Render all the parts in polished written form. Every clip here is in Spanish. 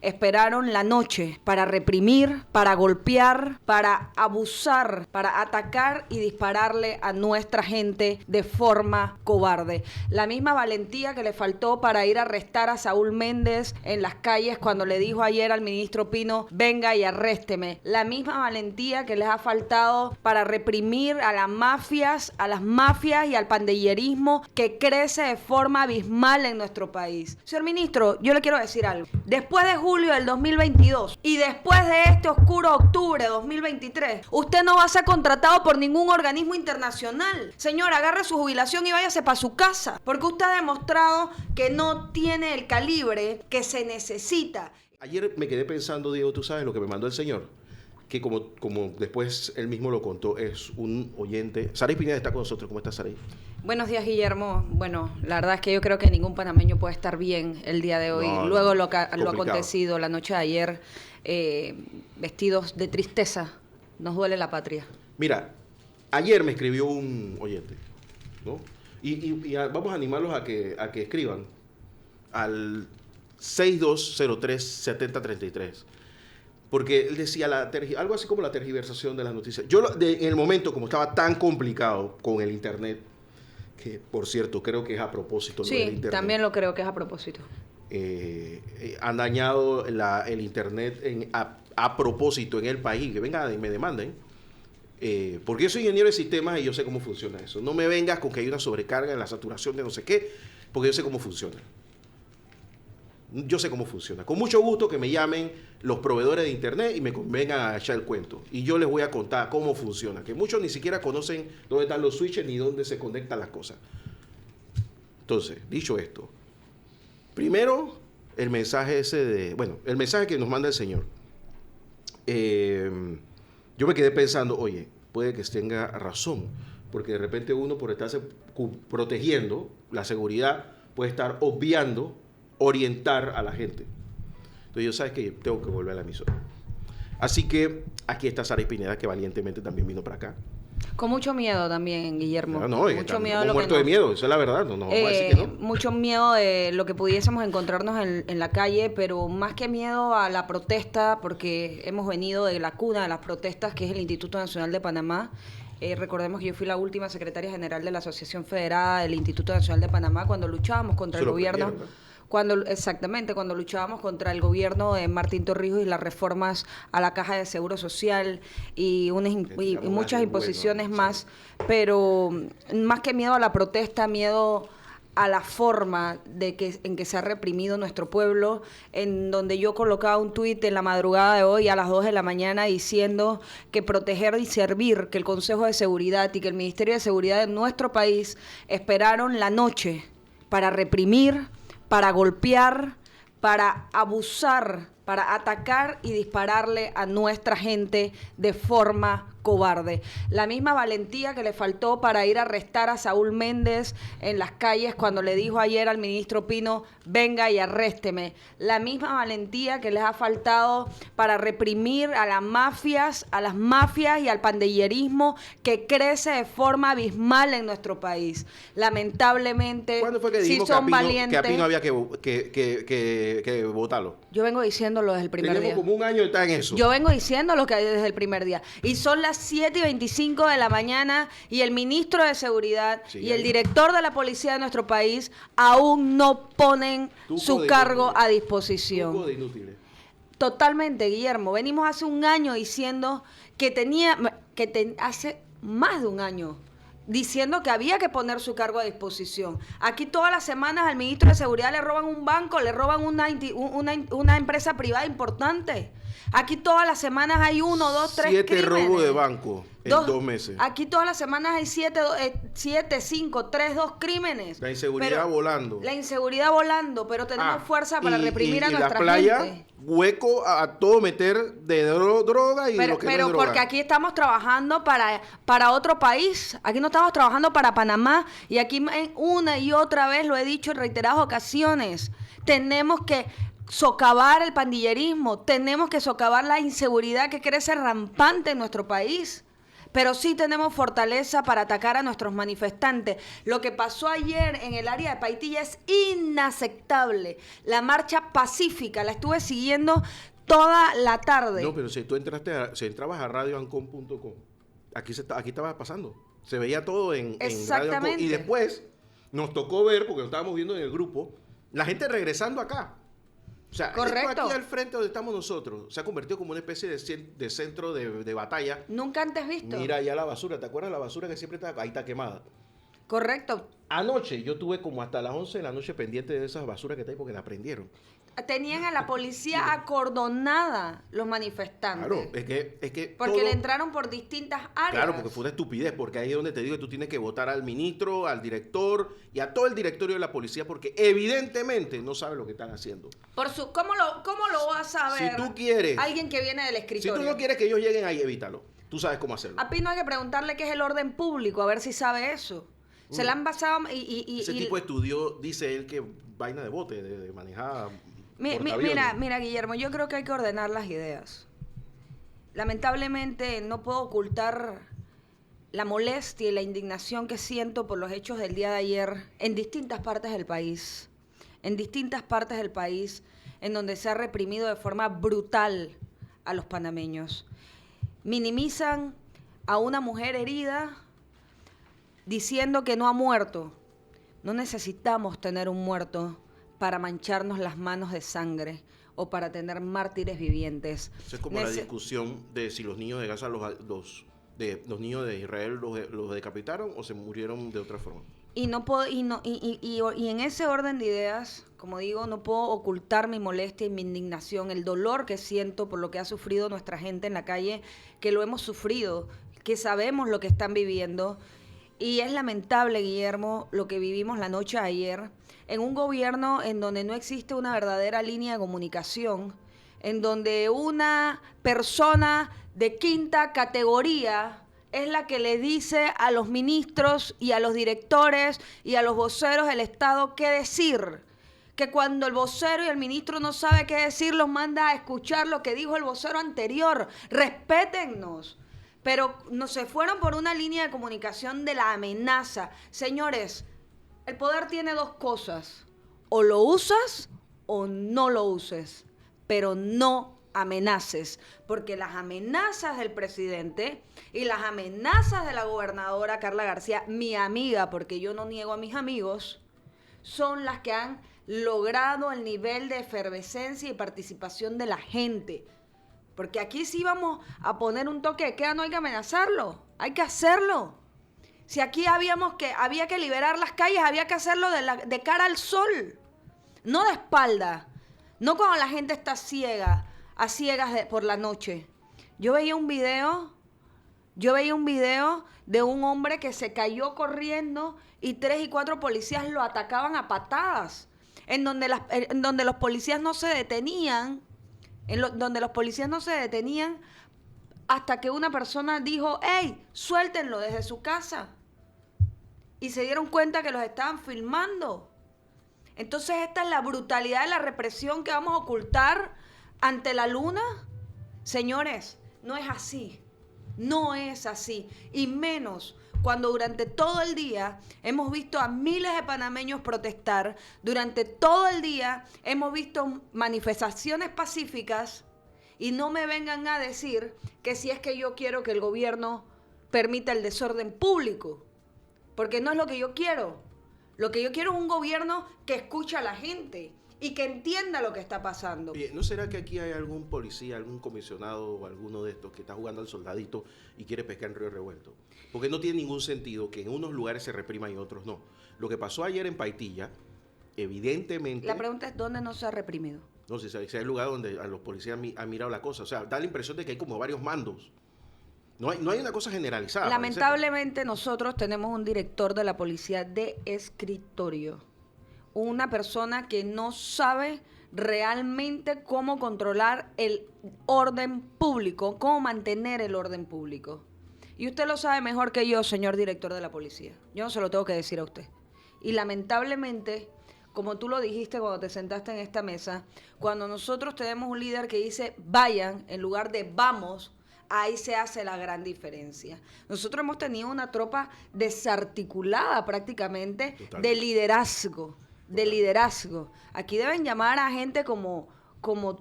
Esperaron la noche para reprimir, para golpear, para abusar, para atacar y dispararle a nuestra gente de forma cobarde. La misma valentía que le faltó para ir a arrestar a Saúl Méndez en las calles cuando le dijo ayer al ministro Pino, venga y arrésteme. La misma valentía que les ha faltado para reprimir a las mafias y al pandillerismo que crece de forma abismal en nuestro país. Señor ministro, yo le quiero decir algo. Después de julio del 2022 y después de este oscuro octubre de 2023, usted no va a ser contratado por ningún organismo internacional. Señor, agarre su jubilación y váyase para su casa, porque usted ha demostrado que no tiene el calibre que se necesita. Ayer me quedé pensando, Diego, tú sabes lo que me mandó el señor, que como después él mismo lo contó, es un oyente. Saray Pineda está con nosotros. ¿Cómo estás, Saray? Buenos días, Guillermo. Bueno, la verdad es que yo creo que ningún panameño puede estar bien el día de hoy. Luego lo acontecido la noche de ayer, vestidos de tristeza, nos duele la patria. Mira, ayer me escribió un oyente, ¿no? Y vamos a animarlos a que escriban al 6203-7033. Porque él decía algo así como la tergiversación de las noticias. En el momento, como estaba tan complicado con el Internet, que por cierto creo que es a propósito. Sí, del Internet, también lo creo que es a propósito. Han dañado el Internet a propósito en el país. Que vengan y me demanden. Porque yo soy ingeniero de sistemas y yo sé cómo funciona eso. No me vengas con que hay una sobrecarga en la saturación de no sé qué, porque yo sé cómo funciona. Yo sé cómo funciona. Con mucho gusto que me llamen los proveedores de Internet y me vengan a echar el cuento. Y yo les voy a contar cómo funciona. Que muchos ni siquiera conocen dónde están los switches ni dónde se conectan las cosas. Entonces, dicho esto, primero el mensaje el mensaje que nos manda el señor. Yo me quedé pensando, oye, puede que tenga razón. Porque de repente uno, por estarse protegiendo la seguridad, puede estar obviando orientar a la gente. Entonces yo sabes que tengo que volver a la emisora. Así que aquí está Saray Pineda, que valientemente también vino para acá. Con mucho miedo también, Guillermo. Mucho miedo. Muerto de miedo, eso es la verdad. No vamos a decir que no. Mucho miedo de lo que pudiésemos encontrarnos en la calle, pero más que miedo a la protesta, porque hemos venido de la cuna de las protestas, que es el Instituto Nacional de Panamá. Recordemos que yo fui la última secretaria general de la Asociación Federada del Instituto Nacional de Panamá cuando luchábamos contra el gobierno. Cuando luchábamos contra el gobierno de Martín Torrijos y las reformas a la Caja de Seguro Social y muchas imposiciones más, pero más que miedo a la protesta, miedo a la forma en que se ha reprimido nuestro pueblo, en donde yo colocaba un tuit en la madrugada de hoy a las 2 de la mañana diciendo que proteger y servir, que el Consejo de Seguridad y que el Ministerio de Seguridad de nuestro país esperaron la noche para reprimir, para golpear, para abusar, para atacar y dispararle a nuestra gente de forma cobarde. La misma valentía que le faltó para ir a arrestar a Saúl Méndez en las calles cuando le dijo ayer al ministro Pino, venga y arrésteme. La misma valentía que les ha faltado para reprimir a las mafias y al pandillerismo que crece de forma abismal en nuestro país. Lamentablemente, ¿cuándo fue que dijimos que a Pino había que votarlo? Yo vengo diciéndolo desde el primer día. Tenemos como un año de estar en eso. Yo vengo diciéndolo desde el primer día. Y son las 7:25 de la mañana y el ministro de Seguridad y el director de la policía de nuestro país aún no ponen su cargo a disposición. Truco de inútiles. Totalmente, Guillermo. Venimos hace un año diciendo hace más de un año diciendo que había que poner su cargo a disposición. Aquí todas las semanas al ministro de Seguridad le roban un banco, le roban una empresa privada importante. Aquí todas las semanas hay 1, 2, 3 7 crímenes. robos de banco en 2 meses. Aquí todas las semanas hay 7, 5, 3, 2 crímenes. La inseguridad volando. La inseguridad volando, pero tenemos fuerza para reprimir a nuestra playa, gente. Hueco a todo meter de droga y lo que no es droga. Porque aquí estamos trabajando para otro país. Aquí no estamos trabajando para Panamá. Y aquí una y otra vez lo he dicho en reiteradas ocasiones. Tenemos que socavar el pandillerismo, tenemos que socavar la inseguridad que crece rampante en nuestro país. pero sí tenemos fortaleza para atacar a nuestros manifestantes. Lo que pasó ayer en el área de Paitilla es inaceptable. La marcha pacífica la estuve siguiendo toda la tarde. No, pero si tú si entrabas a radioancon.com, aquí estaba pasando. Se veía todo en Radio Ancon. Y después nos tocó ver, porque lo estábamos viendo en el grupo, la gente regresando acá. O sea, correcto. Esto aquí al frente donde estamos nosotros se ha convertido como una especie de centro de batalla. Nunca antes visto. Mira allá la basura, ¿te acuerdas la basura que siempre está ahí, está quemada? Correcto. Anoche yo tuve como hasta las 11 de la noche pendiente de esas basuras que está ahí porque la prendieron. Tenían a la policía acordonada los manifestantes. Claro, es que porque todo, le entraron por distintas áreas. Claro, porque fue una estupidez, porque ahí es donde te digo que tú tienes que votar al ministro, al director y a todo el directorio de la policía, porque evidentemente no sabe lo que están haciendo. ¿Cómo lo vas a saber? Si tú quieres, alguien que viene del escritorio. Si tú no quieres que ellos lleguen ahí, evítalo. Tú sabes cómo hacerlo. A Pino hay que preguntarle qué es el orden público, a ver si sabe eso. Se la han basado ese tipo estudió, dice él, que vaina de bote, de manejar. Mira, Guillermo, yo creo que hay que ordenar las ideas. Lamentablemente no puedo ocultar la molestia y la indignación que siento por los hechos del día de ayer en distintas partes del país. En distintas partes del país en donde se ha reprimido de forma brutal a los panameños. Minimizan a una mujer herida diciendo que no ha muerto. No necesitamos tener un muerto para mancharnos las manos de sangre o para tener mártires vivientes. Eso es como la discusión de si los niños de Gaza, los niños de Israel los decapitaron o se murieron de otra forma. Y no puedo, y en ese orden de ideas, como digo, no puedo ocultar mi molestia y mi indignación, el dolor que siento por lo que ha sufrido nuestra gente en la calle, que lo hemos sufrido, que sabemos lo que están viviendo. Y es lamentable, Guillermo, lo que vivimos la noche de ayer, en un gobierno en donde no existe una verdadera línea de comunicación, en donde una persona de quinta categoría es la que le dice a los ministros y a los directores y a los voceros del Estado qué decir. Que cuando el vocero y el ministro no sabe qué decir, los manda a escuchar lo que dijo el vocero anterior. Respétennos. Pero no se fueron por una línea de comunicación de la amenaza. Señores, el poder tiene dos cosas. O lo usas o no lo uses. Pero no amenaces. Porque las amenazas del presidente y las amenazas de la gobernadora Carla García, mi amiga, porque yo no niego a mis amigos, son las que han logrado el nivel de efervescencia y participación de la gente. Porque aquí sí vamos a poner un toque de queda, no hay que amenazarlo, hay que hacerlo. Si aquí había que liberar las calles, había que hacerlo de cara al sol, no de espalda, no cuando la gente está ciega, a ciegas por la noche. Yo veía un video de un hombre que se cayó corriendo y 3 y 4 policías lo atacaban a patadas, en donde los policías no se detenían. Donde los policías no se detenían hasta que una persona dijo, ¡hey, suéltenlo desde su casa! Y se dieron cuenta que los estaban filmando. Entonces, esta es la brutalidad de la represión que vamos a ocultar ante la luna. Señores, no es así. No es así. Y menos cuando durante todo el día hemos visto a miles de panameños protestar, durante todo el día hemos visto manifestaciones pacíficas y no me vengan a decir que si es que yo quiero que el gobierno permita el desorden público, porque no es lo que yo quiero. Lo que yo quiero es un gobierno que escuche a la gente y que entienda lo que está pasando. Oye, ¿no será que aquí hay algún policía, algún comisionado o alguno de estos que está jugando al soldadito y quiere pescar en río revuelto? Porque no tiene ningún sentido que en unos lugares se reprima y en otros no. Lo que pasó ayer en Paitilla, evidentemente... La pregunta es, ¿dónde no se ha reprimido? No sé, si hay lugar donde a los policías han mirado la cosa. O sea, da la impresión de que hay como varios mandos. No hay una cosa generalizada. Lamentablemente nosotros tenemos un director de la policía de escritorio. Una persona que no sabe realmente cómo controlar el orden público, cómo mantener el orden público. Y usted lo sabe mejor que yo, señor director de la policía. Yo no se lo tengo que decir a usted. Y lamentablemente, como tú lo dijiste cuando te sentaste en esta mesa, cuando nosotros tenemos un líder que dice vayan en lugar de vamos, ahí se hace la gran diferencia. Nosotros hemos tenido una tropa desarticulada prácticamente Totalmente. de liderazgo, Aquí deben llamar a gente como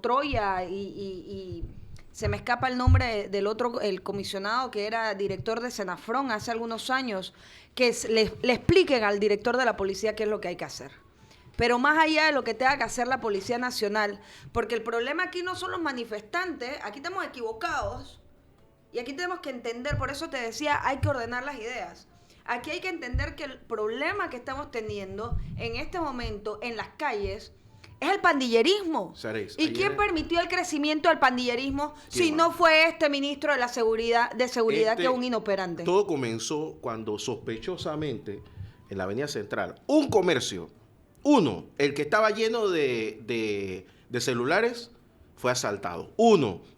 Troya y se me escapa el nombre del otro, el comisionado que era director de Senafrón hace algunos años, que le expliquen al director de la policía qué es lo que hay que hacer. Pero más allá de lo que tenga que hacer la Policía Nacional, porque el problema aquí no son los manifestantes, aquí estamos equivocados y aquí tenemos que entender, por eso te decía, hay que ordenar las ideas. Aquí hay que entender que el problema que estamos teniendo en este momento en las calles es el pandillerismo. Saréis, ¿Y quién permitió el crecimiento del pandillerismo si no fue este ministro de la seguridad que es un inoperante? Todo comenzó cuando sospechosamente en la Avenida Central, un comercio, el que estaba lleno de celulares, fue asaltado.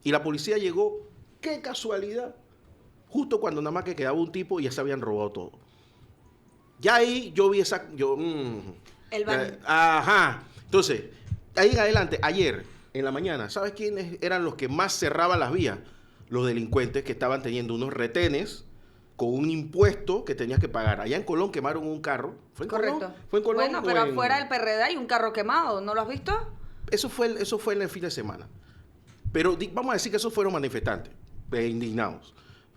Y la policía llegó, qué casualidad, justo cuando nada más que quedaba un tipo y ya se habían robado todo. Ya ahí yo vi esa... Ajá. Entonces, ahí en adelante, ayer, en la mañana, ¿sabes quiénes eran los que más cerraban las vías? Los delincuentes que estaban teniendo unos retenes con un impuesto que tenías que pagar. Allá en Colón quemaron un carro. ¿Fue en Correcto. Colón? ¿Fue en Colón? Bueno, pero afuera del PRD hay un carro quemado, ¿no lo has visto? Eso fue en el fin de semana. Pero vamos a decir que esos fueron manifestantes, indignados.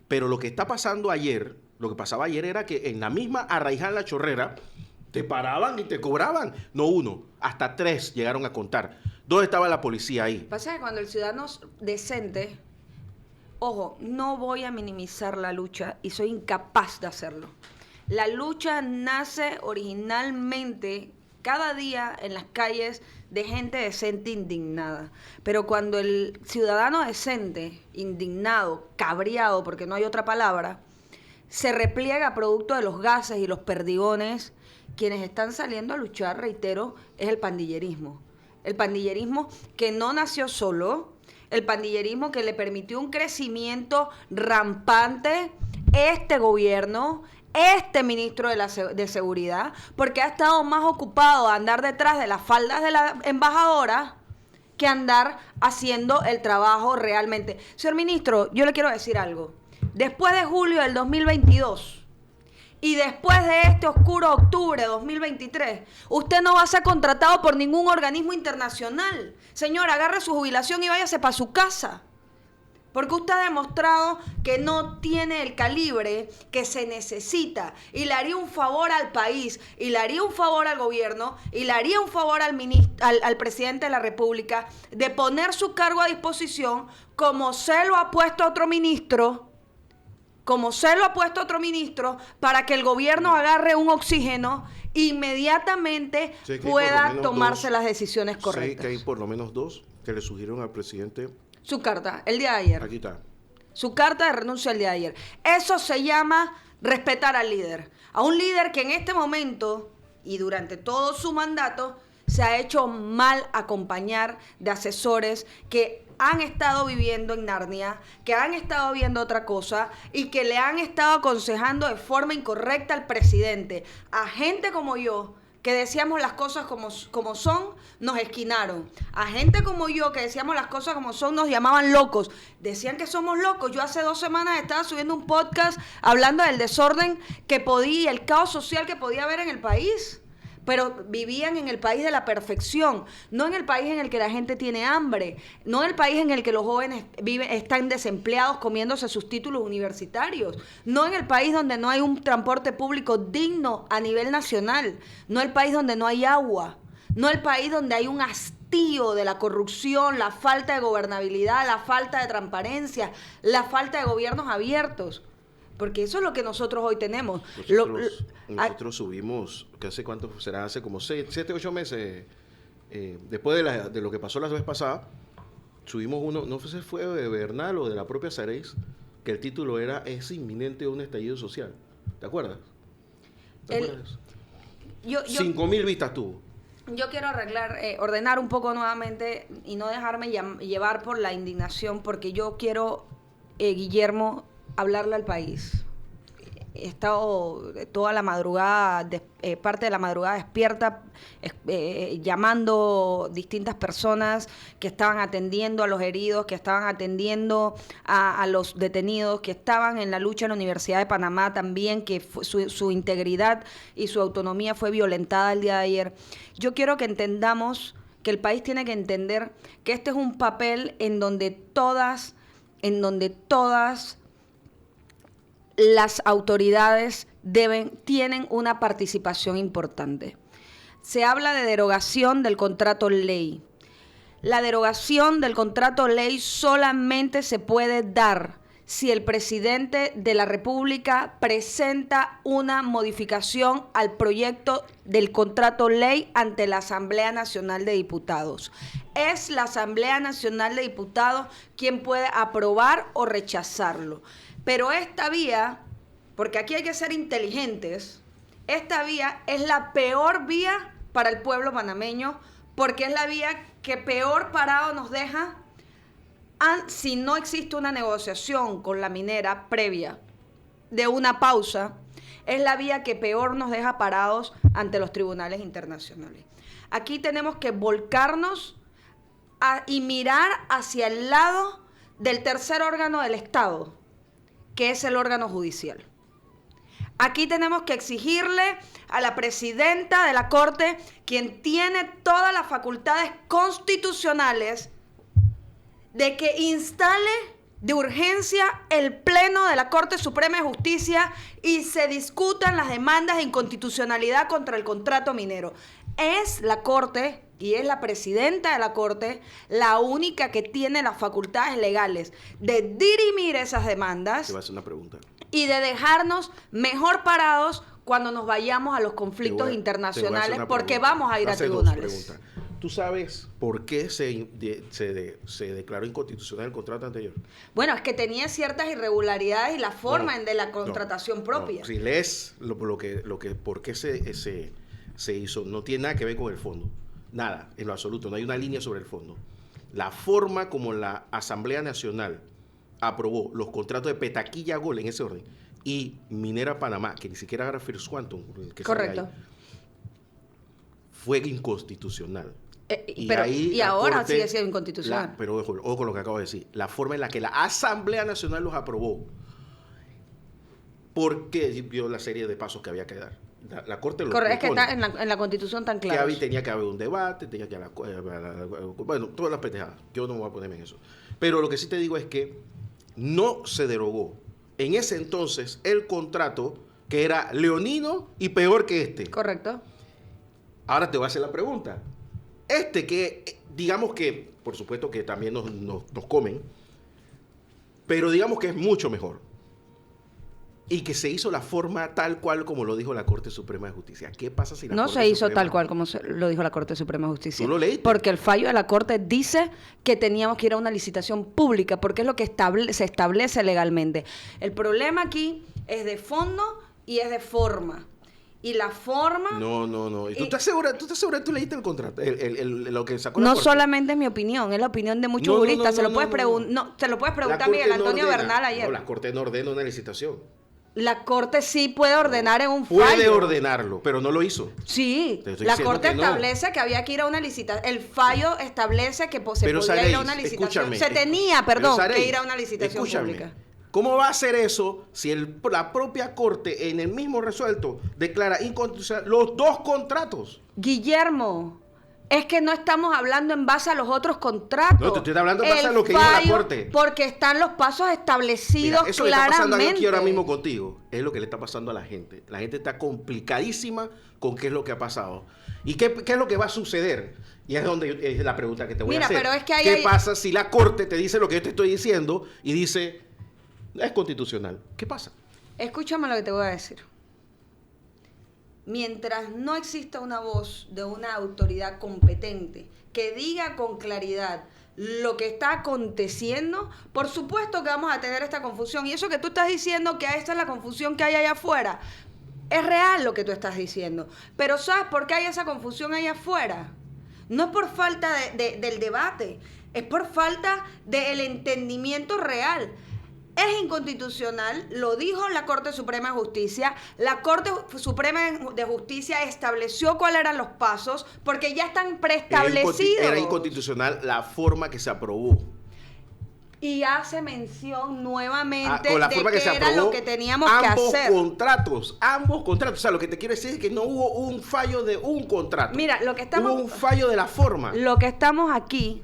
Pero lo que está pasando ayer, lo que pasaba ayer era que en la misma Arraiján La Chorrera te paraban y te cobraban. No uno, hasta 3 llegaron a contar. ¿Dónde estaba la policía ahí? Pasa que cuando el ciudadano decente, ojo, no voy a minimizar la lucha y soy incapaz de hacerlo. La lucha nace originalmente cada día en las calles de gente decente indignada. Pero cuando el ciudadano decente, indignado, cabreado, porque no hay otra palabra, se repliega producto de los gases y los perdigones, quienes están saliendo a luchar, reitero, es el pandillerismo. El pandillerismo que no nació solo, el pandillerismo que le permitió un crecimiento rampante este gobierno, este ministro de Seguridad, porque ha estado más ocupado a andar detrás de las faldas de la embajadora que andar haciendo el trabajo realmente. Señor ministro, yo le quiero decir algo. Después de julio del 2022 y después de este oscuro octubre de 2023, usted no va a ser contratado por ningún organismo internacional. Señor, agarre su jubilación y váyase para su casa. Porque usted ha demostrado que no tiene el calibre que se necesita. Y le haría un favor al país, y le haría un favor al gobierno, y le haría un favor al presidente de la República de poner su cargo a disposición como se lo ha puesto otro ministro, para que el gobierno agarre un oxígeno e inmediatamente pueda tomarse las decisiones correctas. Sé que hay por lo menos 2 que le sugirieron al presidente su carta, el día de ayer. Aquí está. Su carta de renuncia el día de ayer. Eso se llama respetar al líder. A un líder que en este momento y durante todo su mandato se ha hecho mal acompañar de asesores que han estado viviendo en Narnia, que han estado viendo otra cosa y que le han estado aconsejando de forma incorrecta al presidente. A gente como yo, que decíamos las cosas como son, nos esquinaron. A gente como yo, que decíamos las cosas como son, nos llamaban locos. Decían que somos locos. Yo hace 2 semanas estaba subiendo un podcast hablando del desorden el caos social que podía haber en el país. Pero vivían en el país de la perfección, no en el país en el que la gente tiene hambre, no en el país en el que los jóvenes están desempleados comiéndose sus títulos universitarios, no en el país donde no hay un transporte público digno a nivel nacional, no el país donde no hay agua, no el país donde hay un hastío de la corrupción, la falta de gobernabilidad, la falta de transparencia, la falta de gobiernos abiertos. Porque eso es lo que nosotros hoy tenemos. Nosotros subimos, que hace cuánto será, hace como 7, 8 meses, después de lo que pasó la vez pasada, subimos uno, no sé si fue de Bernal o de la propia Saréis, que el título era "Es inminente un estallido social". ¿Te acuerdas? ¿Te acuerdas? 5.000 vistas tuvo. Yo quiero ordenar un poco nuevamente y no dejarme llevar por la indignación, porque yo quiero, Guillermo, hablarle al país. he estado toda la madrugada, parte de la madrugada despierta, llamando distintas personas que estaban atendiendo a los heridos, que estaban atendiendo a los detenidos, que estaban en la lucha en la Universidad de Panamá también, que su integridad y su autonomía fue violentada el día de ayer. Yo quiero que entendamos que el país tiene que entender que este es un papel en donde todas las autoridades tienen una participación importante. Se habla de derogación del contrato ley. La derogación del contrato ley solamente se puede dar si el presidente de la República presenta una modificación al proyecto del contrato ley ante la Asamblea Nacional de Diputados. Es la Asamblea Nacional de Diputados quien puede aprobar o rechazarlo. Pero esta vía, porque aquí hay que ser inteligentes, esta vía es la peor vía para el pueblo panameño, porque es la vía que peor parado nos deja si no existe una negociación con la minera previa de una pausa. Es la vía que peor nos deja parados ante los tribunales internacionales. Aquí tenemos que volcarnos y mirar hacia el lado del tercer órgano del Estado, que es el órgano judicial. Aquí tenemos que exigirle a la presidenta de la Corte, quien tiene todas las facultades constitucionales, de que instale de urgencia el Pleno de la Corte Suprema de Justicia y se discutan las demandas de inconstitucionalidad contra el contrato minero. Es la Corte y es la presidenta de la Corte la única que tiene las facultades legales de dirimir esas demandas. Te voy a hacer una pregunta. Y de dejarnos mejor parados cuando nos vayamos a los conflictos internacionales, porque vamos a ir a tribunales. ¿Tú sabes por qué se declaró inconstitucional el contrato anterior? Bueno, es que tenía ciertas irregularidades y la forma de la contratación propia. No. Si lees por qué se hizo, no tiene nada que ver con el fondo. Nada, en lo absoluto. No hay una línea sobre el fondo. La forma como la Asamblea Nacional aprobó los contratos de Petaquilla Gold en ese orden y Minera Panamá, que ni siquiera era First Quantum, correcto, fue inconstitucional. Y ahora Corte, sigue siendo inconstitucional. Pero ojo con lo que acabo de decir. La forma en la que la Asamblea Nacional los aprobó, porque vio la serie de pasos que había que dar. La Corte lo correcto, es que está en la Constitución tan clara. Tenía que haber un debate, tenía que haber bueno, todas las pendejadas. Yo no me voy a ponerme en eso. Pero lo que sí te digo es que no se derogó en ese entonces el contrato que era leonino y peor que este. Correcto. Ahora te voy a hacer la pregunta. Que digamos que, por supuesto que también nos comen, pero digamos que es mucho mejor. Y que se hizo la forma tal cual como lo dijo la Corte Suprema de Justicia. ¿Qué pasa si la No Corte se hizo Suprema... tal cual como lo dijo la Corte Suprema de Justicia? ¿Tú lo leíste? Porque el fallo de la Corte dice que teníamos que ir a una licitación pública, porque es lo que se establece legalmente. El problema aquí es de fondo y es de forma. Y la forma... No. ¿Y tú estás segura? ¿Tú leíste el contrato? Lo que sacó la Corte. No solamente es mi opinión, es la opinión de muchos juristas. Se lo puedes preguntar a Miguel Antonio Bernal ayer. No, la Corte no ordena una licitación. La Corte sí puede ordenar en un fallo. Puede ordenarlo, pero no lo hizo. Sí, la Corte establece que había que ir a una licitación. El fallo establece que se podía ir a una licitación. Se tenía, que ir a una licitación pública. ¿Cómo va a hacer eso si la propia Corte en el mismo resuelto declara inconstitucional los dos contratos? Guillermo, es que no estamos hablando en base a los otros contratos. No, te estoy hablando en base a lo que dijo la Corte. Porque están los pasos establecidos. Mira, eso claramente. Que está pasando aquí ahora mismo contigo es lo que le está pasando a la gente. La gente está complicadísima con qué es lo que ha pasado. ¿Y qué es lo que va a suceder? Y es donde es la pregunta que te voy a hacer. Pero es que ¿Qué pasa si la Corte te dice lo que yo te estoy diciendo y dice... es constitucional? ¿Qué pasa? Escúchame lo que te voy a decir. Mientras no exista una voz de una autoridad competente que diga con claridad lo que está aconteciendo, por supuesto que vamos a tener esta confusión. Y eso que tú estás diciendo, que esta es la confusión que hay allá afuera, es real lo que tú estás diciendo. Pero ¿sabes por qué hay esa confusión allá afuera? No es por falta del debate, es por falta del entendimiento real. es inconstitucional, lo dijo la Corte Suprema de Justicia. La Corte Suprema de Justicia estableció cuáles eran los pasos, porque ya están preestablecidos. Era inconstitucional la forma que se aprobó. Y hace mención nuevamente con la de forma que que se era aprobó, lo que teníamos que hacer. Ambos contratos. O sea, lo que te quiero decir es que no hubo un fallo de un contrato. Mira, hubo un fallo de la forma. Lo que estamos aquí,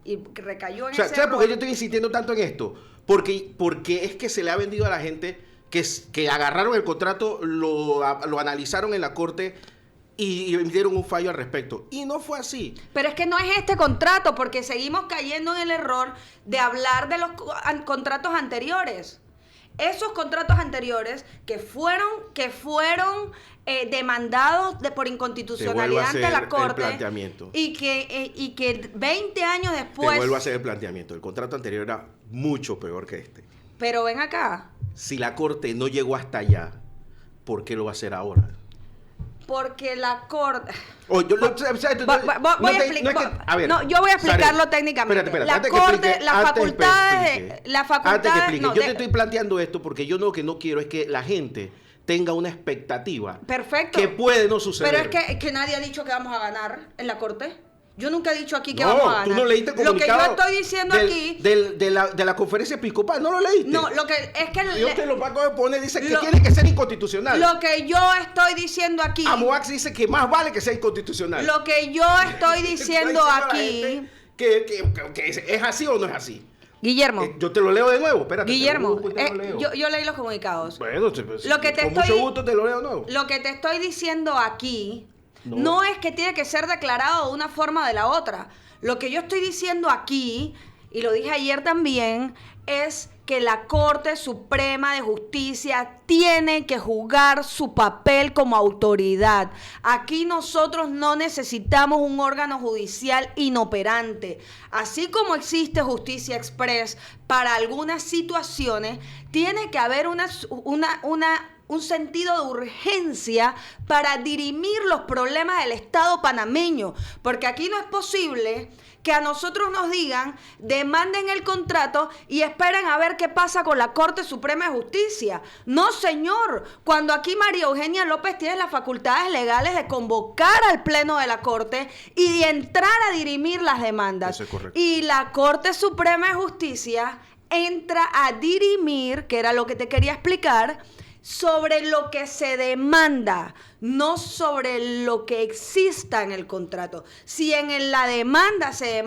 y recayó en ese ¿Sabes por qué yo estoy insistiendo tanto en esto? Porque es que se le ha vendido a la gente que agarraron el contrato, lo analizaron en la corte y emitieron un fallo al respecto. Y no fue así. Pero es que no es este contrato, porque seguimos cayendo en el error de hablar de los contratos anteriores. Esos contratos anteriores que fueron demandados por inconstitucionalidad ante la Corte. Y que 20 años después. Te vuelvo a hacer el planteamiento. El contrato anterior era mucho peor que este. Pero ven acá. Si la Corte no llegó hasta allá, ¿por qué lo va a hacer ahora? Porque la Corte... yo voy a explicarlo técnicamente. Espérate, la Corte, las facultades... Yo te estoy planteando esto porque yo lo que no quiero es que la gente tenga una expectativa. Perfecto. Que puede no suceder. Pero es que nadie ha dicho que vamos a ganar en la Corte. Yo nunca he dicho aquí que vamos a ganar. Tú no leíste el comunicado. Lo que yo estoy diciendo aquí... De la conferencia episcopal, ¿no lo leíste? No, lo que es que... Yo te lo pago de poner, dice que tiene que ser inconstitucional. Lo que yo estoy diciendo aquí... Amoax dice que más vale que sea inconstitucional. Lo que yo estoy diciendo aquí... Que ¿es así o no es así? Guillermo. Yo te lo leo de nuevo, espérate. Guillermo, yo leí los comunicados. Bueno, con mucho gusto te lo leo de nuevo. Lo que te estoy diciendo aquí no es que tiene que ser declarado de una forma o de la otra. Lo que yo estoy diciendo aquí, y lo dije ayer también, es que la Corte Suprema de Justicia tiene que jugar su papel como autoridad. Aquí nosotros no necesitamos un órgano judicial inoperante. Así como existe Justicia Express para algunas situaciones, tiene que haber un sentido de urgencia para dirimir los problemas del Estado panameño, porque aquí no es posible que a nosotros nos digan, demanden el contrato y esperen a ver qué pasa con la Corte Suprema de Justicia. No, señor, cuando aquí María Eugenia López tiene las facultades legales de convocar al Pleno de la Corte y de entrar a dirimir las demandas. Eso es correcto. Y la Corte Suprema de Justicia entra a dirimir, que era lo que te quería explicar, sobre lo que se demanda, no sobre lo que exista en el contrato. Si en la demanda se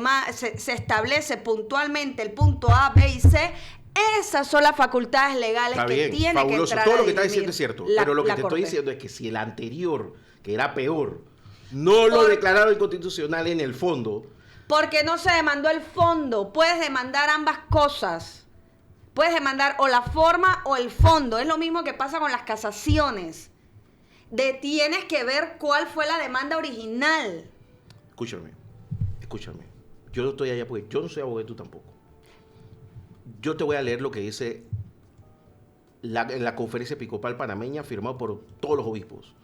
establece puntualmente el punto A, B y C, esas son las facultades legales que tiene que entrar todo a lo que está dirimir diciendo es cierto, pero lo que te estoy diciendo es que si el anterior, que era peor, no lo declararon inconstitucional en el fondo. Porque no se demandó el fondo, puedes demandar ambas cosas. Puedes demandar o la forma o el fondo. Es lo mismo que pasa con las casaciones. Tienes que ver cuál fue la demanda original. Escúchame. Yo no estoy allá porque yo no soy abogado, tú tampoco. Yo te voy a leer lo que dice en la conferencia episcopal panameña firmado por todos los obispos.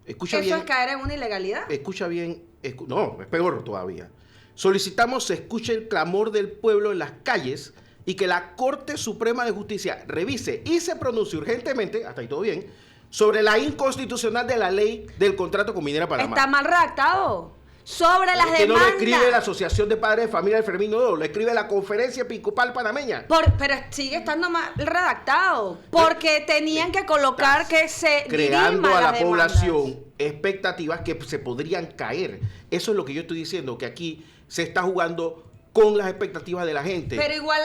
Escucha bien. ¿Eso es caer en una ilegalidad? Escucha bien. No, es peor todavía. Solicitamos se escuche el clamor del pueblo en las calles y que la Corte Suprema de Justicia revise y se pronuncie urgentemente, hasta ahí todo bien, sobre la inconstitucional de la ley del contrato con Minera Panamá. Está mal redactado. Sobre las demandas. Que no lo escribe la Asociación de Padres de Familia del Fermín Nodo, lo escribe la Conferencia Episcopal Panameña. Pero sigue estando mal redactado, porque tenían que colocar que se creando a la población expectativas que se podrían caer. Eso es lo que yo estoy diciendo, que aquí se está jugando con las expectativas de la gente. Pero igual,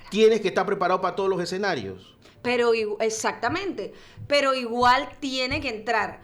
Tienes que estar preparado para todos los escenarios. Exactamente. Pero igual tiene que entrar.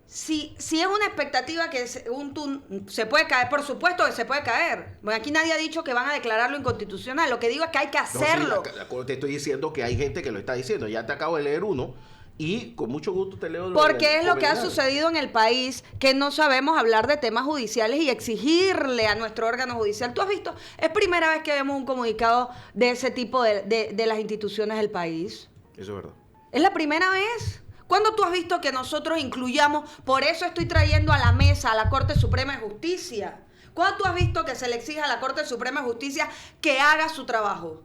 Si es una expectativa que según tú se puede caer, por supuesto que se puede caer. Bueno, aquí nadie ha dicho que van a declararlo inconstitucional. Lo que digo es que hay que hacerlo. No, sí, te estoy diciendo que hay gente que lo está diciendo. Ya te acabo de leer uno. Y con mucho gusto te leo. Porque es lo que ha sucedido en el país, que no sabemos hablar de temas judiciales y exigirle a nuestro órgano judicial. Tú has visto, es primera vez que vemos un comunicado de ese tipo de las instituciones del país. Eso es verdad. Es la primera vez. ¿Cuándo tú has visto que nosotros incluyamos? Por eso estoy trayendo a la mesa a la Corte Suprema de Justicia. ¿Cuándo tú has visto que se le exige a la Corte Suprema de Justicia que haga su trabajo?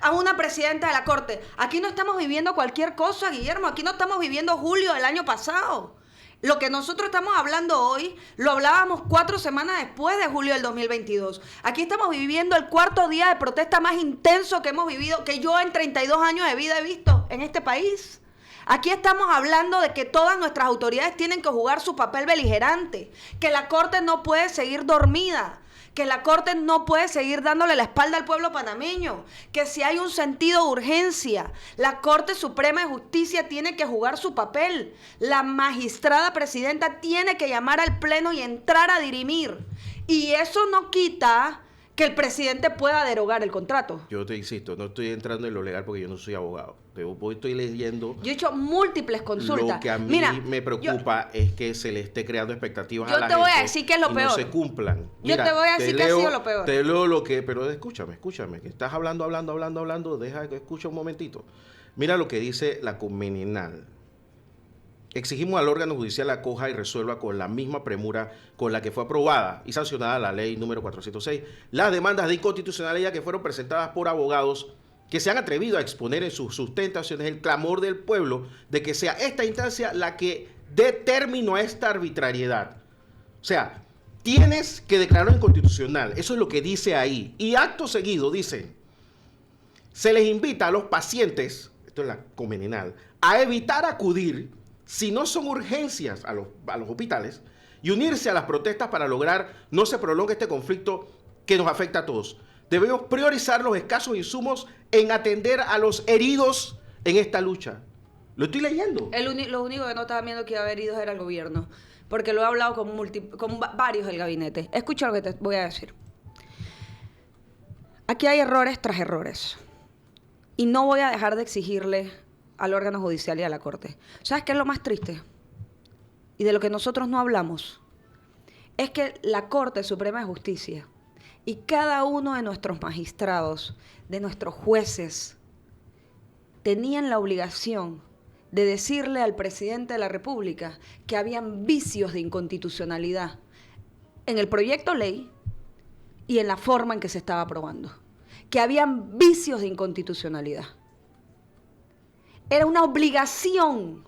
A una presidenta de la Corte. Aquí no estamos viviendo cualquier cosa, Guillermo. Aquí no estamos viviendo julio del año pasado. Lo que nosotros estamos hablando hoy, lo hablábamos 4 semanas después de julio del 2022. Aquí estamos viviendo el 4.º día de protesta más intenso que hemos vivido, que yo en 32 años de vida he visto en este país. Aquí estamos hablando de que todas nuestras autoridades tienen que jugar su papel beligerante, que la Corte no puede seguir dormida, que la Corte no puede seguir dándole la espalda al pueblo panameño, que si hay un sentido de urgencia, la Corte Suprema de Justicia tiene que jugar su papel. La magistrada presidenta tiene que llamar al Pleno y entrar a dirimir. Y eso no quita que el presidente pueda derogar el contrato. Yo te insisto, no estoy entrando en lo legal porque yo no soy abogado. Estoy leyendo. Yo he hecho múltiples consultas. Lo que a mí me preocupa es que se le esté creando expectativas a la gente. Yo te voy a decir que es lo peor. No se cumplan. Yo te voy a decir que ha sido lo peor. Te leo lo que, pero escúchame, que estás hablando, deja que escuche un momentito. Mira lo que dice la Conmeninal. Exigimos al órgano judicial acoja y resuelva con la misma premura con la que fue aprobada y sancionada la ley número 406 las demandas de inconstitucionalidad que fueron presentadas por abogados que se han atrevido a exponer en sus sustentaciones el clamor del pueblo de que sea esta instancia la que dé término a esta arbitrariedad. O sea, tienes que declararlo inconstitucional. Eso es lo que dice ahí. Y acto seguido dicen, se les invita a los pacientes, esto es la Conmeninal, a evitar acudir, si no son urgencias, a los hospitales y unirse a las protestas para lograr no se prolongue este conflicto que nos afecta a todos. Debemos priorizar los escasos insumos en atender a los heridos en esta lucha. Lo estoy leyendo. Lo único que no estaba viendo que iba a haber heridos era el gobierno, porque lo he hablado con varios del gabinete. Escucha lo que te voy a decir. Aquí hay errores tras errores. Y no voy a dejar de exigirle al órgano judicial y a la Corte. ¿Sabes qué es lo más triste? Y de lo que nosotros no hablamos. Es que la Corte Suprema de Justicia y cada uno de nuestros magistrados, de nuestros jueces, tenían la obligación de decirle al presidente de la República que habían vicios de inconstitucionalidad en el proyecto ley y en la forma en que se estaba aprobando. Que habían vicios de inconstitucionalidad. Era una obligación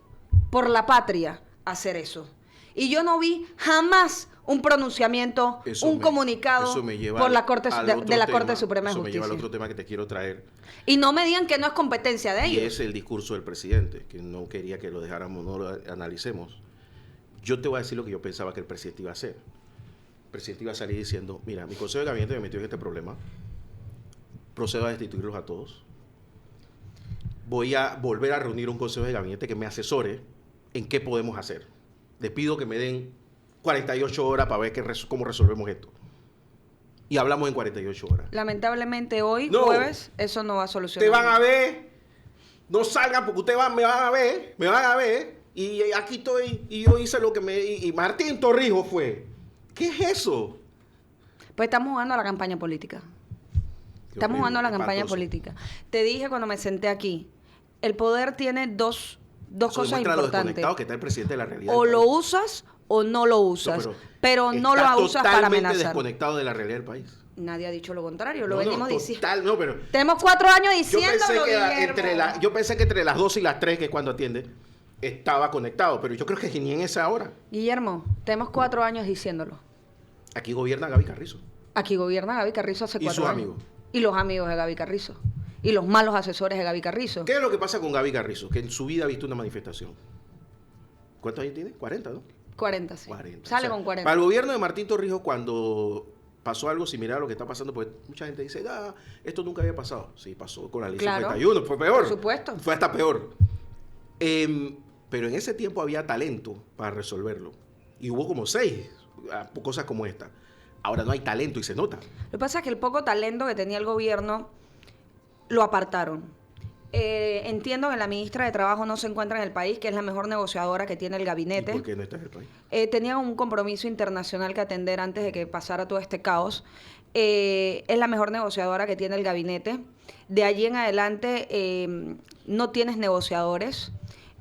por la patria hacer eso. Y yo no vi jamás un pronunciamiento, comunicado por la Corte de la Corte Suprema de Justicia. Eso me lleva al otro tema que te quiero traer. Y no me digan que no es competencia de ellos. Y es el discurso del presidente, que no quería que lo dejáramos, no lo analicemos. Yo te voy a decir lo que yo pensaba que el presidente iba a hacer. El presidente iba a salir diciendo, mira, mi consejo de gabinete me metió en este problema, procedo a destituirlos a todos. Voy a volver a reunir un consejo de gabinete que me asesore en qué podemos hacer. Les pido que me den 48 horas para ver cómo resolvemos esto. Y hablamos en 48 horas. Lamentablemente hoy, jueves, eso no va a solucionar. Te van a ver, no salgan porque ustedes me van a ver. Y aquí estoy, y yo hice lo que y Martín Torrijos fue. ¿Qué es eso? Pues estamos jugando a la campaña política. Estamos jugando a la campaña política. Te dije cuando me senté aquí, el poder tiene dos cosas importantes. Lo que está el presidente de la realidad. O lo usas o no lo usas, pero no lo usas para amenazar. Totalmente desconectado de la realidad del país. Nadie ha dicho lo contrario, lo venimos diciendo. No, pero tenemos 4 años diciéndolo, yo pensé que entre las 2 y las 3, que es cuando atiende, estaba conectado, pero yo creo que ni en esa hora. Guillermo, tenemos 4 años diciéndolo. Aquí gobierna Gaby Carrizo. Aquí gobierna Gaby Carrizo hace 4 años. Y sus amigos. Y los amigos de Gaby Carrizo. Y los malos asesores de Gaby Carrizo. ¿Qué es lo que pasa con Gaby Carrizo? Que en su vida ha visto una manifestación. ¿Cuántos años tiene? 40, ¿no? 40, sí. 40. Sale con 40. Para el gobierno de Martín Torrijos, cuando pasó algo similar a lo que está pasando, pues mucha gente dice, esto nunca había pasado. Sí, pasó con la ley 51, fue peor. Por supuesto. Fue hasta peor. Pero en ese tiempo había talento para resolverlo. Y hubo como 6 cosas como esta. Ahora no hay talento y se nota. Lo que pasa es que el poco talento que tenía el gobierno lo apartaron. Entiendo que la ministra de Trabajo no se encuentra en el país, que es la mejor negociadora que tiene el gabinete. ¿Y por qué no está en el país? Tenía un compromiso internacional que atender antes de que pasara todo este caos. Es la mejor negociadora que tiene el gabinete. De allí en adelante no tienes negociadores.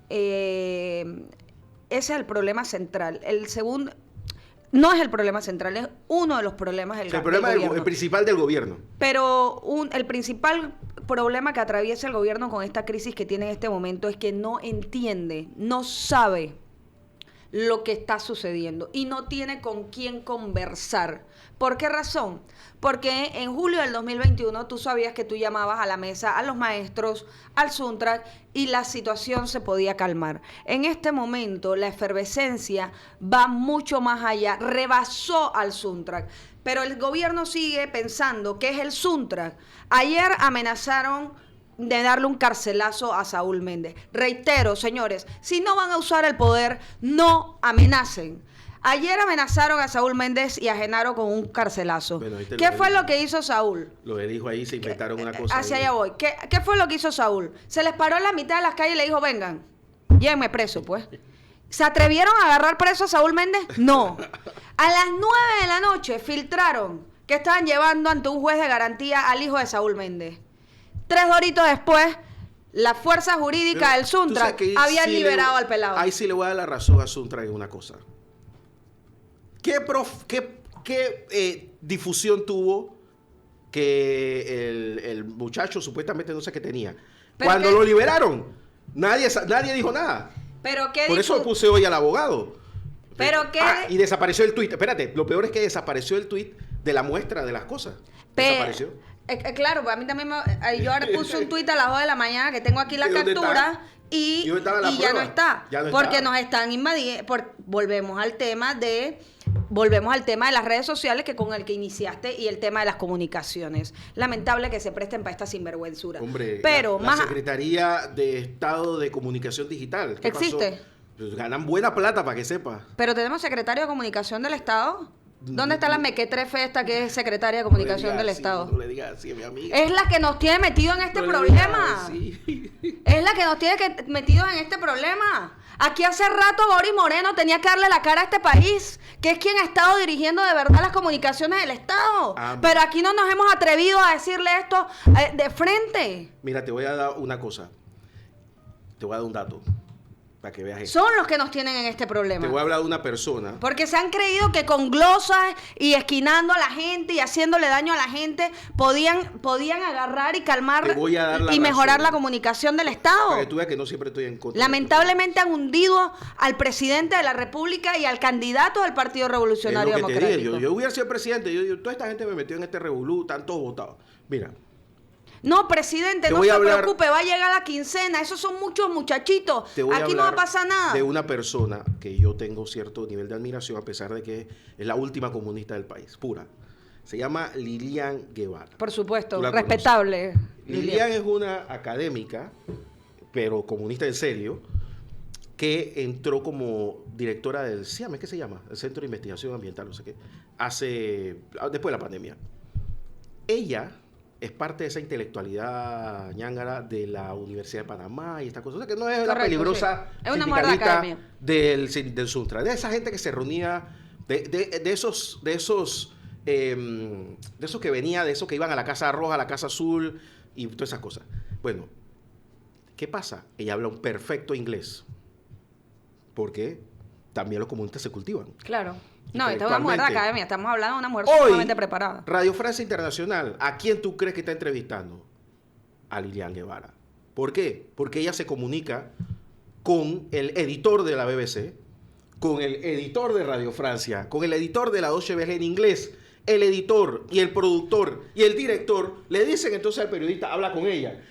Ese es el problema central. El segundo, no es el problema central, es uno de los problemas del El problema gobierno. el principal del gobierno. Pero el principal problema que atraviesa el gobierno con esta crisis que tiene en este momento es que no entiende, no sabe lo que está sucediendo y no tiene con quién conversar. ¿Por qué razón? Porque en julio del 2021 tú sabías que tú llamabas a la mesa a los maestros, al Suntrack, y la situación se podía calmar. En este momento la efervescencia va mucho más allá, rebasó al Suntrack. Pero el gobierno sigue pensando que es el Suntrack. Ayer amenazaron de darle un carcelazo a Saúl Méndez. Reitero, señores, si no van a usar el poder, no amenacen. Ayer amenazaron a Saúl Méndez y a Genaro con un carcelazo. Bueno, ¿Qué fue lo que hizo Saúl? Lo que dijo ahí, se inventaron una cosa. Hacia ahí. allá voy. ¿Qué fue lo que hizo Saúl? Se les paró en la mitad de las calles y le dijo, vengan, llévenme preso, pues. ¿Se atrevieron a agarrar preso a Saúl Méndez? No. A las 9 de la noche filtraron que estaban llevando ante un juez de garantía al hijo de Saúl Méndez. 3 horitos después, la fuerza jurídica del Suntrack habían liberado al pelado. Ahí sí le voy a dar la razón a Suntrack en una cosa. ¿Qué difusión tuvo que el muchacho supuestamente no sé qué tenía? Cuando lo liberaron, nadie dijo nada. ¿Pero qué Por eso puse hoy al abogado. ¿Pero qué? Y desapareció el tuit. Espérate, lo peor es que desapareció el tuit de la muestra de las cosas. Desapareció. Claro, a mí también yo ahora puse un tuit a las 2 de la mañana que tengo aquí la captura y ya no está. Porque nos están invadiendo. Volvemos al tema de las redes sociales que con el que iniciaste y el tema de las comunicaciones. Lamentable que se presten para esta sinvergüenzura. Hombre, pero la Secretaría de Estado de Comunicación Digital. ¿Qué existe? pasó? Pues ganan buena plata, para que sepa. Pero tenemos secretario de Comunicación del Estado. ¿Dónde está la mequetrefe esta que es secretaria de Comunicación del Estado? No le digas así a mi amiga. Es la que nos tiene metido en este problema. Es la que nos tiene metidos en este problema. Aquí hace rato Boris Moreno tenía que darle la cara a este país, que es quien ha estado dirigiendo de verdad las comunicaciones del Estado. Pero aquí no nos hemos atrevido a decirle esto de frente. Mira, te voy a dar una cosa. Te voy a dar un dato. Para que veas esto. Son los que nos tienen en este problema. Te voy a hablar de una persona. Porque se han creído que con glosas y esquinando a la gente y haciéndole daño a la gente podían agarrar y calmar y mejorar la comunicación del Estado. Para que tú veas que no siempre estoy en contra. Lamentablemente han hundido al presidente de la República y al candidato del Partido Revolucionario Democrático. Yo hubiera sido presidente. Toda esta gente me metió en este revolú, están todos votados. Mira. No, presidente, no se preocupe, va a llegar la quincena. Esos son muchos muchachitos. Aquí no va a pasar nada. De una persona que yo tengo cierto nivel de admiración, a pesar de que es la última comunista del país, pura. Se llama Lilian Guevara. Por supuesto, respetable. Lilian es una académica, pero comunista en serio, que entró como directora del CIAM, ¿qué se llama? El Centro de Investigación Ambiental, no sé qué, después de la pandemia. Ella es parte de esa intelectualidad ñángara de la Universidad de Panamá y esta cosa. O sea, que no es una peligrosa es una mujer de academia del Suntrack. De esa gente que se reunía, de esos que venía, de esos que iban a la Casa Roja, a la Casa Azul y todas esas cosas. Bueno, ¿qué pasa? Ella habla un perfecto inglés. Porque también los comunistas se cultivan. Claro. No, esta es una mujer de academia, estamos hablando de una mujer sumamente preparada. Radio Francia Internacional, ¿a quién tú crees que está entrevistando? A Lilian Guevara. ¿Por qué? Porque ella se comunica con el editor de la BBC, con el editor de Radio Francia, con el editor de la Deutsche Welle en inglés. El editor y el productor y el director le dicen entonces al periodista, habla con ella.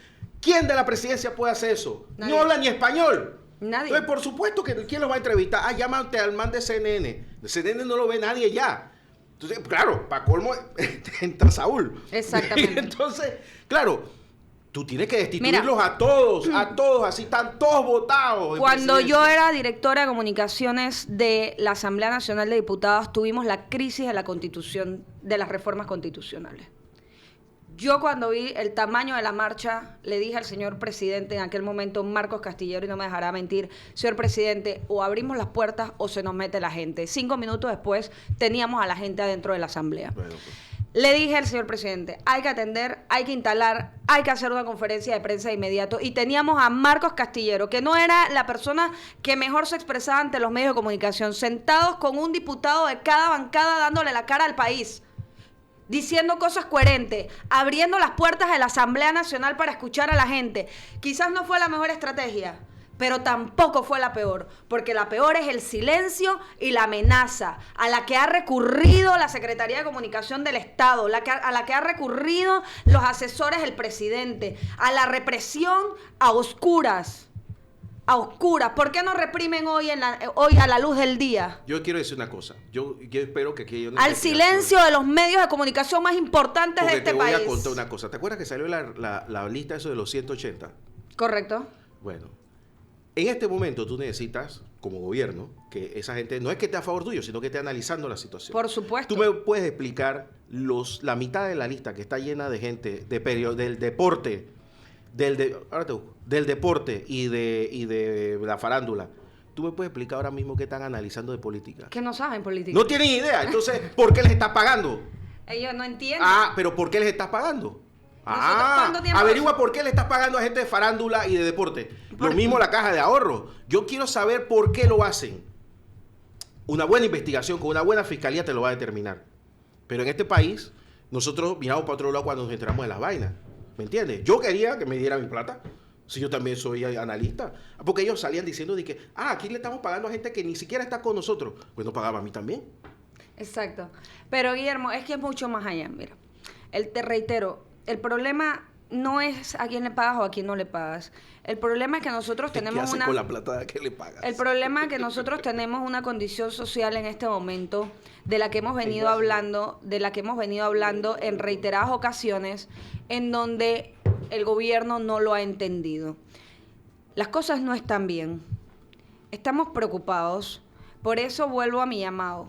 ¿Quién de la presidencia puede hacer eso? Nadie. No habla ni español. Nadie. Entonces, por supuesto que ¿quién lo va a entrevistar? Llámate al man de CNN. De CNN no lo ve nadie ya. Entonces, claro, para colmo entra Saúl. Exactamente. Entonces, claro, tú tienes que destituirlos a todos, así están todos votados. Cuando yo era directora de comunicaciones de la Asamblea Nacional de Diputados, tuvimos la crisis de la Constitución, de las reformas constitucionales. Yo cuando vi el tamaño de la marcha, le dije al señor presidente en aquel momento, Marcos Castillero, y no me dejará mentir, señor presidente, o abrimos las puertas o se nos mete la gente. 5 minutos después teníamos a la gente adentro de la asamblea. Bueno, pues. Le dije al señor presidente, hay que atender, hay que instalar, hay que hacer una conferencia de prensa de inmediato. Y teníamos a Marcos Castillero, que no era la persona que mejor se expresaba ante los medios de comunicación, sentados con un diputado de cada bancada dándole la cara al país, diciendo cosas coherentes, abriendo las puertas de la Asamblea Nacional para escuchar a la gente. Quizás no fue la mejor estrategia, pero tampoco fue la peor, porque la peor es el silencio y la amenaza a la que ha recurrido la Secretaría de Comunicación del Estado, a la que ha recurrido los asesores del presidente, a la represión a oscuras. A oscuras. ¿Por qué no reprimen hoy a la luz del día? Yo quiero decir una cosa. Yo espero que aquí haya una Al silencio de los medios de comunicación más importantes de este país. Te voy a contar una cosa. ¿Te acuerdas que salió la lista eso de los 180? Correcto. Bueno, en este momento tú necesitas, como gobierno, que esa gente no es que esté a favor tuyo, sino que esté analizando la situación. Por supuesto. Tú me puedes explicar la mitad de la lista que está llena de gente del deporte, del deporte y de la farándula. ¿Tú me puedes explicar ahora mismo qué están analizando de política? Que no saben política. No tienen idea. Entonces, ¿por qué les estás pagando? Ellos no entienden. Ah, pero ¿por qué les estás pagando? Averigua por qué le estás pagando a gente de farándula y de deporte. Lo mismo la caja de ahorro. Yo quiero saber por qué lo hacen. Una buena investigación con una buena fiscalía te lo va a determinar. Pero en este país, nosotros miramos para otro lado cuando nos enteramos de las vainas. ¿Me entiendes? Yo quería que me dieran mi plata. Si yo también soy analista. Porque ellos salían diciendo de que, aquí le estamos pagando a gente que ni siquiera está con nosotros. Pues no pagaba a mí también. Exacto. Pero Guillermo, es que es mucho más allá. Mira, te reitero, el problema no es a quién le pagas o a quién no le pagas. El problema es que nosotros tenemos ¿Qué hace con la plata que le pagas? El problema es que nosotros tenemos una condición social en este momento de la que hemos venido hablando, en reiteradas ocasiones, en donde el gobierno no lo ha entendido. Las cosas no están bien. Estamos preocupados. Por eso vuelvo a mi llamado,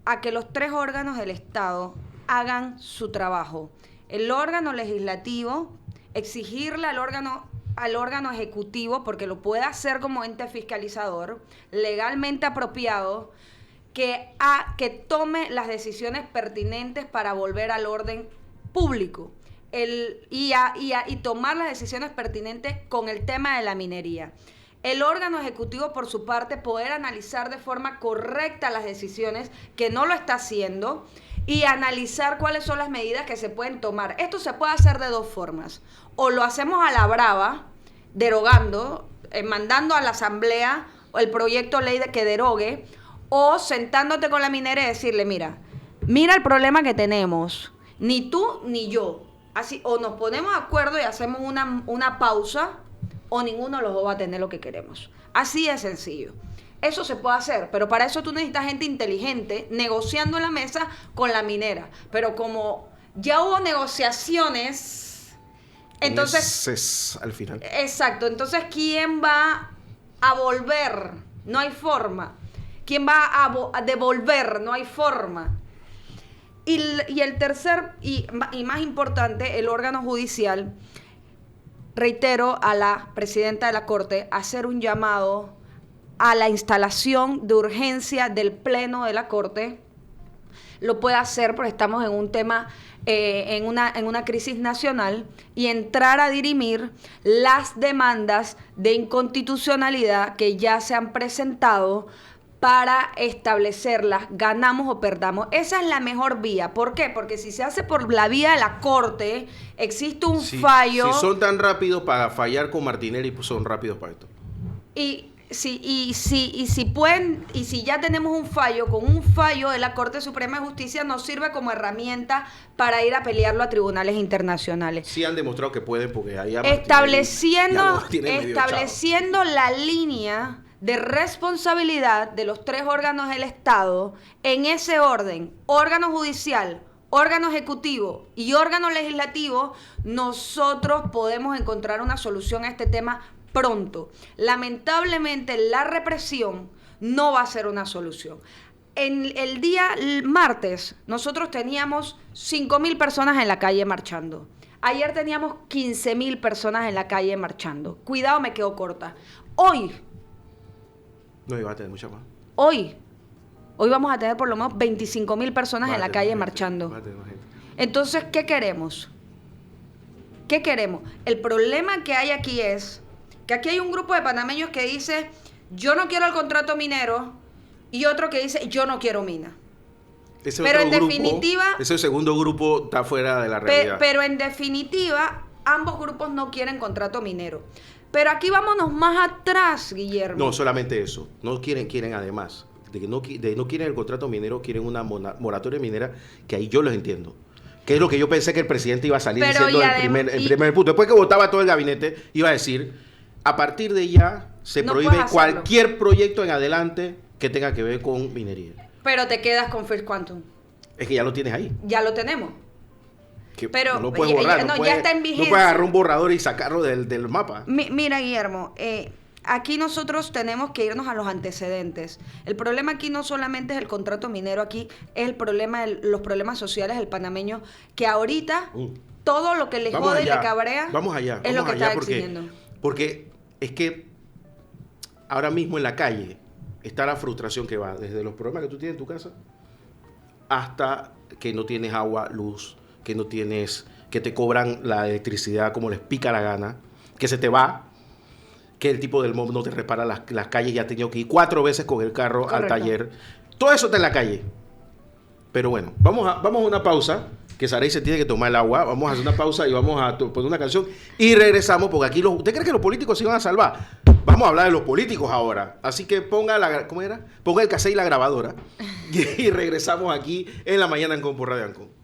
a que los 3 órganos del Estado hagan su trabajo. El órgano legislativo, exigirle al órgano ejecutivo, porque lo puede hacer como ente fiscalizador, legalmente apropiado, que tome las decisiones pertinentes para volver al orden público y tomar las decisiones pertinentes con el tema de la minería. El órgano ejecutivo, por su parte, poder analizar de forma correcta las decisiones, que no lo está haciendo, y analizar cuáles son las medidas que se pueden tomar. Esto se puede hacer de 2 formas. O lo hacemos a la brava, derogando, mandando a la Asamblea el proyecto de ley que derogue, o sentándote con la minera y decirle, mira el problema que tenemos, ni tú ni yo. Así, o nos ponemos de acuerdo y hacemos una pausa, o ninguno de los dos va a tener lo que queremos. Así de sencillo. Eso se puede hacer, pero para eso tú necesitas gente inteligente negociando en la mesa con la minera. Pero como ya hubo negociaciones, entonces... al final. Exacto. Entonces, ¿quién va a volver? No hay forma. ¿Quién va a devolver? No hay forma. Y el tercer, y más importante, el órgano judicial, reitero a la presidenta de la Corte, hacer un llamado a la instalación de urgencia del Pleno de la Corte. Lo puede hacer porque estamos en un tema, en una crisis nacional, y entrar a dirimir las demandas de inconstitucionalidad que ya se han presentado para establecerlas, ganamos o perdamos. Esa es la mejor vía. ¿Por qué? Porque si se hace por la vía de la Corte, existe un fallo. Si son tan rápidos para fallar con Martinelli, pues son rápidos para esto. Y si ya tenemos un fallo, con un fallo de la Corte Suprema de Justicia nos sirve como herramienta para ir a pelearlo a tribunales internacionales. Sí han demostrado que pueden, porque ahí estableciendo la línea de responsabilidad de los 3 órganos del Estado en ese orden: órgano judicial, órgano ejecutivo y órgano legislativo, nosotros podemos encontrar una solución a este tema pronto. Lamentablemente, la represión no va a ser una solución. En el día martes, nosotros teníamos 5.000 personas en la calle marchando. Ayer teníamos 15.000 personas en la calle marchando. Cuidado, me quedo corta. Hoy no iba a tener mucha más. Hoy vamos a tener por lo menos 25.000 personas en la calle marchando. Entonces, ¿qué queremos? ¿Qué queremos? El problema que hay aquí es que aquí hay un grupo de panameños que dice, yo no quiero el contrato minero, y otro que dice, yo no quiero mina. Pero en definitiva... Ese segundo grupo está fuera de la realidad. Pero en definitiva, ambos grupos no quieren contrato minero. Pero aquí vámonos más atrás, Guillermo. No, solamente eso. No quieren además. De no quieren el contrato minero, quieren una moratoria minera, que ahí yo los entiendo. Que es lo que yo pensé que el presidente iba a salir diciendo en primer punto. Después que votaba todo el gabinete, iba a decir, a partir de ya se prohíbe cualquier proyecto en adelante que tenga que ver con minería. Pero te quedas con First Quantum. Es que ya lo tienes ahí. Ya lo tenemos. Pero no lo puedes borrar. Ya está en vigencia. No puedes agarrar un borrador y sacarlo del mapa. Mira, Guillermo, aquí nosotros tenemos que irnos a los antecedentes. El problema aquí no solamente es el contrato minero, aquí es el problema los problemas sociales del panameño, que ahorita todo lo que le jode y le cabrea es lo que está exigiendo. Porque es que ahora mismo en la calle está la frustración que va desde los problemas que tú tienes en tu casa hasta que no tienes agua, luz, que te cobran la electricidad como les pica la gana, que se te va, que el tipo del MOB no te repara las calles y ha tenido que ir 4 veces con el carro al taller. Todo eso está en la calle. Pero bueno, vamos a una pausa, que Saray se tiene que tomar el agua. Vamos a hacer una pausa y vamos a poner una canción y regresamos, porque aquí ¿usted cree que los políticos se iban a salvar? Vamos a hablar de los políticos ahora. Así que ponga ¿cómo era? Ponga el cassette y la grabadora y regresamos aquí en la mañana en Compo Radio Ancon.